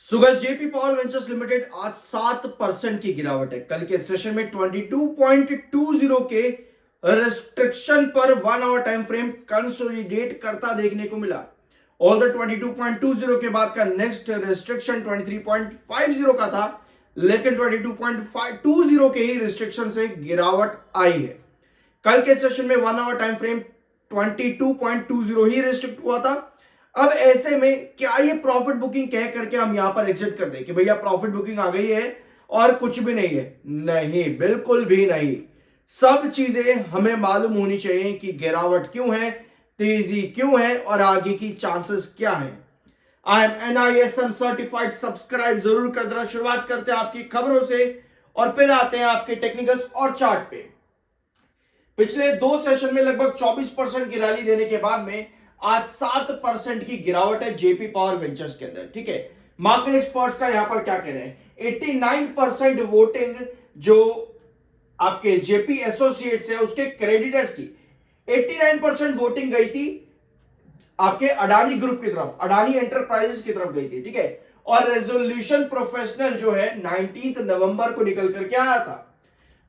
सुगस JP power ventures limited आज 7% की गिरावट है। कल के सेशन में 22.20 के रेस्ट्रिक्शन पर 1 आवर टाइम फ्रेम कंसोलिडेट करता देखने को मिला। ऑल द 22.20 के बाद का नेक्स्ट रेस्ट्रिक्शन 23.50 का था, लेकिन 22.20 के ही रेस्ट्रिक्शन से गिरावट आई है। कल के सेशन में 1 आवर टाइम फ्रेम 22.20 ही रेस्ट्रिक्ट हुआ था। अब ऐसे में क्या ये प्रॉफिट बुकिंग कह करके हम यहां पर एग्जिट कर दें कि भैया प्रॉफिट बुकिंग आ गई है और कुछ भी नहीं है? नहीं, बिल्कुल भी नहीं। सब चीजें हमें मालूम होनी चाहिए कि गिरावट क्यों है, तेजी क्यों है और आगे की चांसेस क्या है। I am NISM certified, subscribe जरूर कर देना। शुरुआत करते हैं आपकी खबरों से और फिर आते हैं आपके टेक्निकल्स और चार्ट पे। पिछले दो सेशन में लगभग 24% की रैली देने के बाद में आज 7% की गिरावट है जेपी पावर वेंचर्स के अंदर। ठीक है, मार्केट एक्सपर्ट्स का यहां पर क्या कहना है? 89% वोटिंग जो आपके जेपी एसोसिएट्स है उसके क्रेडिटर्स की 89% वोटिंग गई थी आपके अडानी ग्रुप की तरफ, अडानी एंटरप्राइजेस की तरफ गई थी। ठीक है, और रेजोल्यूशन प्रोफेशनल जो है 19 नवंबर को निकल करके आया था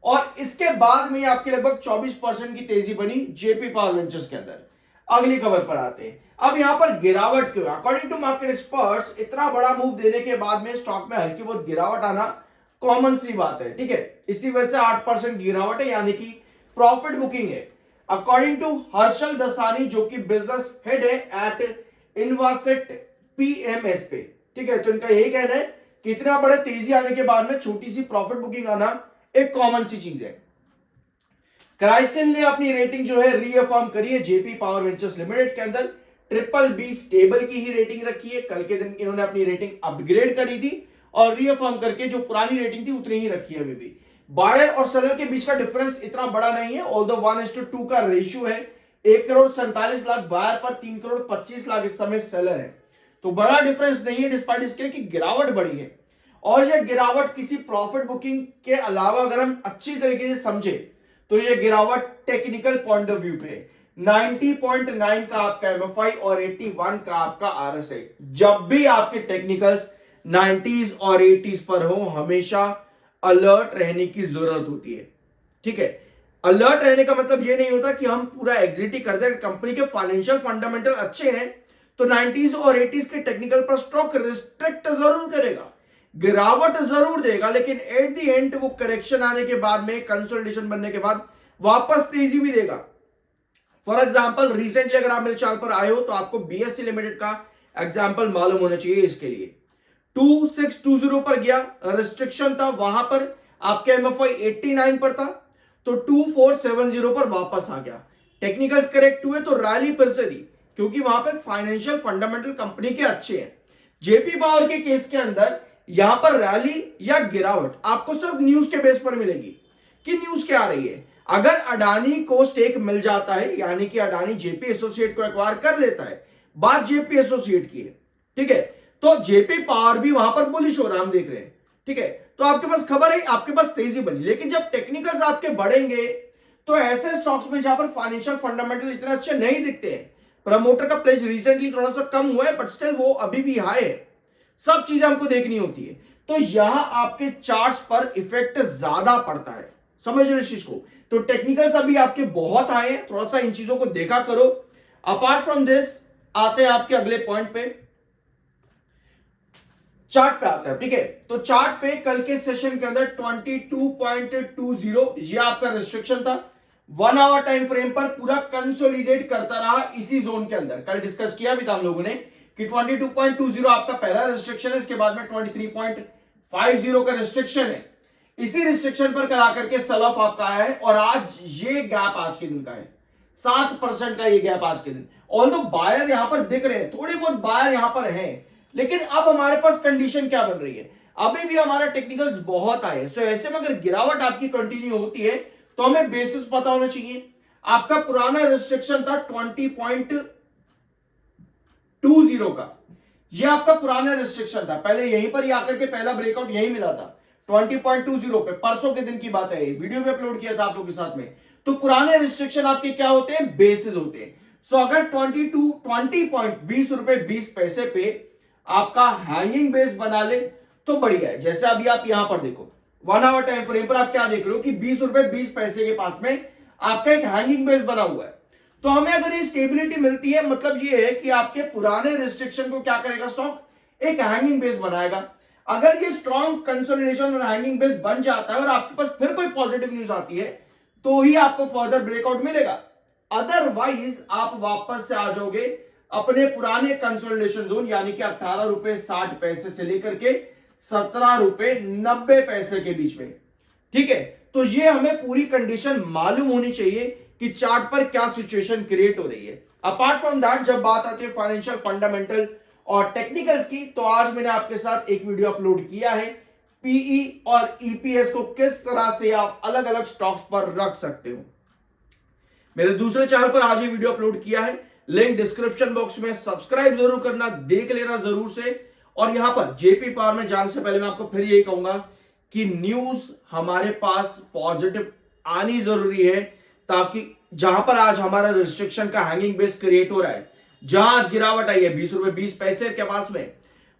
और इसके बाद में आपके लगभग 24% की तेजी बनी जेपी पावर वेंचर्स के अंदर। अगली खबर पर आते हैं। अब यहां पर गिरावट क्यों? अकॉर्डिंग टू मार्केट एक्सपर्ट्स इतना बड़ा मूव देने के बाद में स्टॉक में हल्की बहुत गिरावट आना कॉमन सी बात है। ठीक है, इसी वजह से 8% गिरावट है, यानी कि प्रॉफिट बुकिंग है। अकॉर्डिंग टू हर्षल दसानी जो कि बिजनेस हेड है एट इन्वासेट PMS पे। ठीक है, तो इनका यही कहना है कि इतना बड़े तेजी आने के बाद में छोटी सी प्रॉफिट बुकिंग आना एक कॉमन सी चीज है। क्राइसिल ने अपनी रेटिंग जो है रीअफर्म करी है जेपी पावर वेंचर्स लिमिटेड के अंदर। BBB स्टेबल की ही रेटिंग रखी है। कल के दिन इन्होंने अपनी रेटिंग अपग्रेड करी थी और रीअफर्म करके जो पुरानी रेटिंग थी उतनी ही रखी है अभी भी। बायर और सेलर के बीच का डिफरेंस इतना बड़ा नहीं है, ऑल्दो 1:2 का रेशियो है। 1,47,00,000 बायर पर 3,25,00,000 इस समय सेलर है, तो बड़ा डिफरेंस नहीं है डिस्पाइट इसके कि गिरावट बढ़ी है। और यह गिरावट किसी प्रॉफिट बुकिंग के अलावा अगर हम अच्छी तरीके से समझे तो यह गिरावट टेक्निकल पॉइंट ऑफ व्यू पे 90.9 का आपका MFI और 81 का आपका RSI। जब भी आपके टेक्निकल्स 90s और 80s पर हो, हमेशा अलर्ट रहने की जरूरत होती है। ठीक है, अलर्ट रहने का मतलब यह नहीं होता कि हम पूरा एग्जिट ही कर दें। कंपनी के फाइनेंशियल फंडामेंटल अच्छे हैं तो 90s और 80s के टेक्निकल पर स्टॉक रिस्ट्रिक्ट जरूर करेगा, गिरावट जरूर देगा, लेकिन एट द एंड वो करेक्शन आने के बाद में, कंसोलिडेशन बनने के बाद वापस तेजी भी देगा। फॉर एग्जांपल रिसेंटली अगर आप मेरे चैनल पर आए हो तो आपको BSE लिमिटेड का एग्जांपल मालूम होना चाहिए। इसके लिए 2620 पर गया, रिस्ट्रिक्शन था, वहां पर आपके MFI 89 पर था, तो 2470 पर वापस आ गया। टेक्निकल्स करेक्ट हुए तो रैली फिर से दी, क्योंकि वहां पर फाइनेंशियल फंडामेंटल कंपनी के अच्छे हैं। जेपी पावर के केस के अंदर यहां पर रैली या गिरावट आपको सिर्फ न्यूज के बेस पर मिलेगी कि न्यूज क्या आ रही है। अगर अडानी को स्टेक मिल जाता है, यानी कि अडानी जेपी एसोसिएट को एक्वायर कर लेता है, बात जेपी एसोसिएट की है, ठीक है, तो जेपी पावर भी वहां पर बुलिश हो रहा हम देख रहे हैं। ठीक है, तो आपके पास खबर है, आपके पास तेजी बनी। लेकिन जब टेक्निकल्स आपके बढ़ेंगे तो ऐसे स्टॉक्स में जहां पर फाइनेंशियल फंडामेंटल इतने अच्छे नहीं दिखते हैं, प्रमोटर का प्लेज रिसेंटली थोड़ा सा कम हुआ है बट स्टिल वो अभी भी हाई है, सब चीजें हमको देखनी होती है, तो यहां आपके चार्ट्स पर इफेक्ट ज्यादा पड़ता है। समझ रहे इस चीज को? तो टेक्निकल्स अभी आपके बहुत आए हैं, थोड़ा सा इन चीजों को देखा करो। अपार्ट फ्रॉम दिस आते हैं आपके अगले पॉइंट पे, चार्ट पे आते हैं। ठीक है, तो चार्ट पे कल के सेशन के अंदर 22.20 ये आपका रिस्ट्रिक्शन था। 1 आवर टाइम फ्रेम पर पूरा कंसोलिडेट करता रहा इसी जोन के अंदर। कल डिस्कस किया भी था हम लोगों ने कि 22.20 आपका पहला रिस्ट्रिक्शन है, इसके बाद में 23.50 का रिस्ट्रिक्शन है। इसी रिस्ट्रिक्शन पर करा करके सेल ऑफ आपका आया है और आज ये गैप आज के दिन का है 7% का, ये गैप आज के दिन। ऑल्दो बायर यहां पर दिख रहे हैं, थोड़े बहुत बायर यहां पर हैं, लेकिन अब हमारे पास कंडीशन क्या बन रही है? अभी भी हमारा टेक्निकल्स बहुत आए, सो ऐसे में अगर गिरावट आपकी कंटिन्यू होती है तो हमें बेसिस पता होना चाहिए। आपका पुराना रिस्ट्रिक्शन था 20.20 का, ये आपका पुराना रिस्ट्रिक्शन था। पहले यहीं पर ही आकर के पहला ब्रेकआउट यहीं मिला था 20.20 पे, परसों के दिन की बात है, वीडियो भी अपलोड किया था आप लोगों के साथ में। तो पुराने रिस्ट्रिक्शन आपके क्या होते हैं? बेसिस होते हैं। सो अगर 20 पॉइंट 20 रुपए 20 पैसे पे आपका हैंगिंग बेस बना ले तो बढ़िया है। जैसे अभी आप यहां पर देखो 1 आवर टाइम फ्रेम पर आप क्या देख रहे हो कि 20 रुपए 20 पैसे के पास में आपका एक हैंगिंग बेस बना हुआ है। तो हमें अगर ये स्टेबिलिटी मिलती है, मतलब ये है कि आपके पुराने रिस्ट्रिक्शन को क्या करेगा स्टॉक, एक हैंगिंग बेस बनाएगा। अगर ये स्ट्रॉन्ग कंसोलिडेशन और हैंगिंग बेस बन जाता है और आपके पास फिर कोई पॉजिटिव न्यूज आती है तो ही आपको फर्दर ब्रेकआउट मिलेगा, अदरवाइज आप वापस से आ जाओगे अपने पुराने कंसोलिडेशन जोन, यानी कि 18 रुपए 60 पैसे से लेकर के 17 रुपए 90 पैसे के बीच में। ठीक है, तो ये हमें पूरी कंडीशन मालूम होनी चाहिए कि चार्ट पर क्या सिचुएशन क्रिएट हो रही है। अपार्ट फ्रॉम दैट, जब बात आती है फाइनेंशियल फंडामेंटल और टेक्निकल्स की, तो आज मैंने आपके साथ एक वीडियो अपलोड किया है पीई और ईपीएस को किस तरह से आप अलग अलग स्टॉक्स पर रख सकते हो। मेरे दूसरे चैनल पर आज ये वीडियो अपलोड किया है, लिंक डिस्क्रिप्शन बॉक्स में, सब्सक्राइब जरूर करना, देख लेना जरूर से। और यहां पर जेपी पावर में जाने से पहले मैं आपको फिर यही कहूंगा कि न्यूज हमारे पास पॉजिटिव आनी जरूरी है, ताकि जहां पर आज हमारा रिस्ट्रिक्शन का हैंगिंग बेस क्रिएट हो रहा है, जहां आज गिरावट आई है 20 रुपए 20 पैसे के पास में,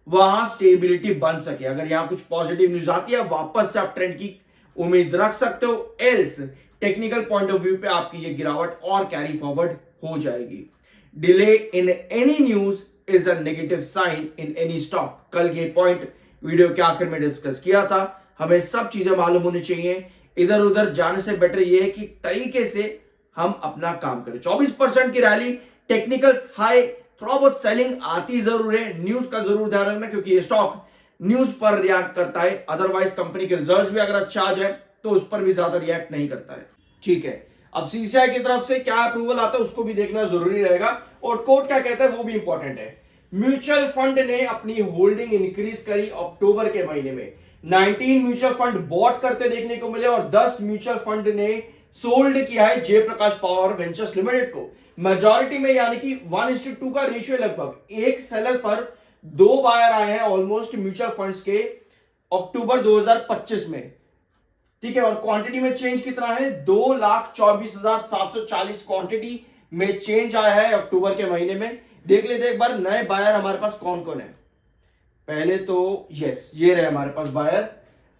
वहां स्टेबिलिटी बन सके। अगर यहां कुछ पॉजिटिव न्यूज आती है वापस से आप ट्रेंड की उम्मीद रख सकते हो, else technical point of view पे आपकी ये गिरावट और कैरी फॉरवर्ड हो जाएगी। Delay in any news is a negative sign in any stock. कल ये पॉइंट वीडियो के आखिर में डिस्कस किया था। हमें सब चीजें मालूम होनी चाहिए, इधर उधर जाने से बेटर ये है कि तरीके से हम अपना काम करें। 24% की रैली, टेक्निकल्स हाई, थोड़ा बहुत सेलिंग आती जरूर है। न्यूज का जरूर ध्यान रखना क्योंकि ये स्टॉक न्यूज पर रिएक्ट करता है, अदरवाइज कंपनी के रिजल्ट्स भी अगर अच्छा आ जाए तो उस पर भी ज्यादा रिएक्ट नहीं करता है। ठीक है, अब सीसीआई की तरफ से क्या अप्रूवल आता है उसको भी देखना जरूरी रहेगा, और कोर्ट क्या कहता है वो भी इंपॉर्टेंट है। म्यूचुअल फंड ने अपनी होल्डिंग इंक्रीज करी अक्टूबर के महीने में। 19 म्यूचुअल फंड बॉट करते देखने को मिले और 10 म्यूचुअल फंड ने सोल्ड किया है जयप्रकाश पावर वेंचर्स लिमिटेड को। मेजॉरिटी में यानी कि 1:2 का रेशियो, लगभग एक सेलर पर 2 बायर आए हैं ऑलमोस्ट म्यूचुअल फंड्स के अक्टूबर 2025 में। ठीक है, और क्वांटिटी में चेंज कितना है, 2,24,740 क्वांटिटी में चेंज आया है अक्टूबर के महीने में। देख लेते एक बार नए बायर हमारे पास कौन कौन है। पहले तो यस, ये रहे हमारे पास बायर,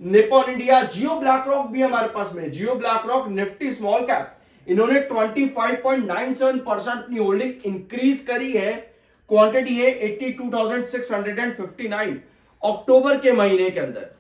Nippon India, Jio BlackRock भी हमारे पास में। Jio BlackRock Nifty small cap, इन्होंने 25.97% अपनी होल्डिंग इंक्रीज करी है। क्वांटिटी है 82,659 अक्टूबर के महीने के अंदर,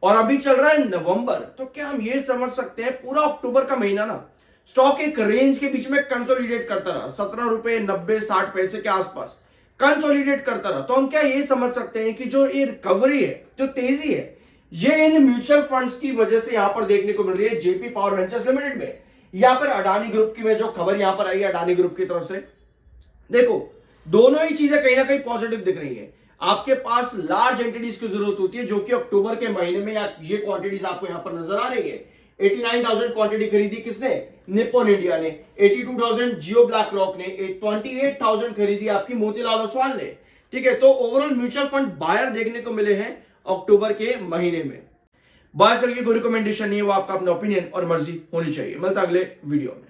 और अभी चल रहा है नवंबर। तो क्या हम ये समझ सकते हैं पूरा अक्टूबर का महीना ना स्टॉक एक रेंज के बीच में कंसोलिडेट करता रहा, 17 रुपए 90 60 पैसे के आसपास कंसोलिडेट करता रहा। तो हम क्या ये समझ सकते हैं कि जो ये रिकवरी है, जो तेजी है, ये इन म्यूचुअल फंड्स की वजह से यहां पर देखने को मिल रही है जेपी पावर वेंचर्स लिमिटेड में। यहां पर अडानी ग्रुप की में जो खबर यहां पर आई है अडानी ग्रुप की तरफ से, देखो दोनों ही चीजें कहीं ना कहीं पॉजिटिव दिख रही है। आपके पास लार्ज एंटिटीज की जरूरत होती है, जो कि अक्टूबर के महीने में ये क्वांटिटीज आपको यहां पर नजर आ रही है। 89,000 क्वांटिटी खरीदी किसने, निप्पॉन इंडिया ने। 82,000 जियो ब्लैक रॉक ने। 28,000 खरीदी आपकी मोतीलाल ओसवाल ने। ठीक है, तो ओवरऑल म्यूचुअल फंड बायर देखने को मिले हैं अक्टूबर के महीने में। बाय सेल की कोई रिकमेंडेशन नहीं है, वो आपका अपना ओपिनियन और मर्जी होनी चाहिए। मिलता अगले वीडियो में।